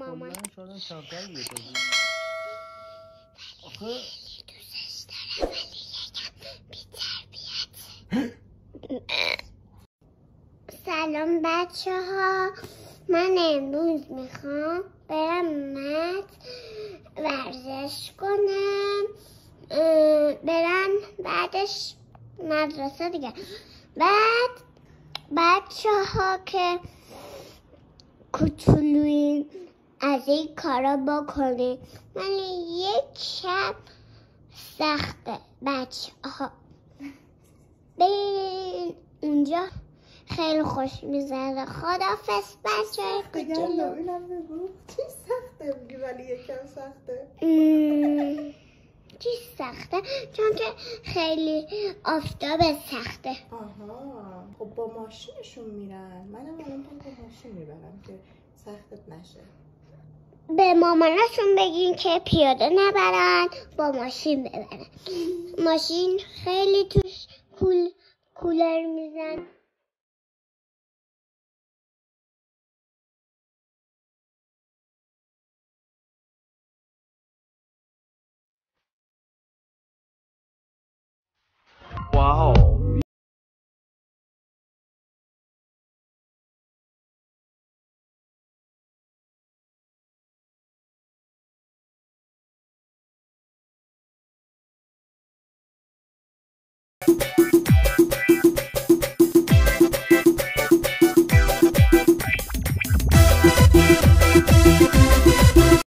مامان شاید کمتر بیاد آخه دوستش داره ولی یکم بی‌تربیته. سلام بچه ها، من امروز میخوام برم ورزش کنم، برم بعدش مدرسه دیگه. بعد بچه ها که کوچولوین از این کارا بکنین، ولی یکم سخته بچه ها. برین اونجا، خیلی خوش میزنه. خداحافظ بچه های کوچولو. اینم بگو چی سخته میگی ولی یکم سخته؟ چی سخته؟ چون که خیلی آفتاب سخته. آها، خب با ماشینشون میرن. منم الان با ماشین میبرم که سختت نشه. به مامانشون بگین که پیاده نبرن، با ماشین ببرن. ماشین خیلی توش کولر میزن. Wow.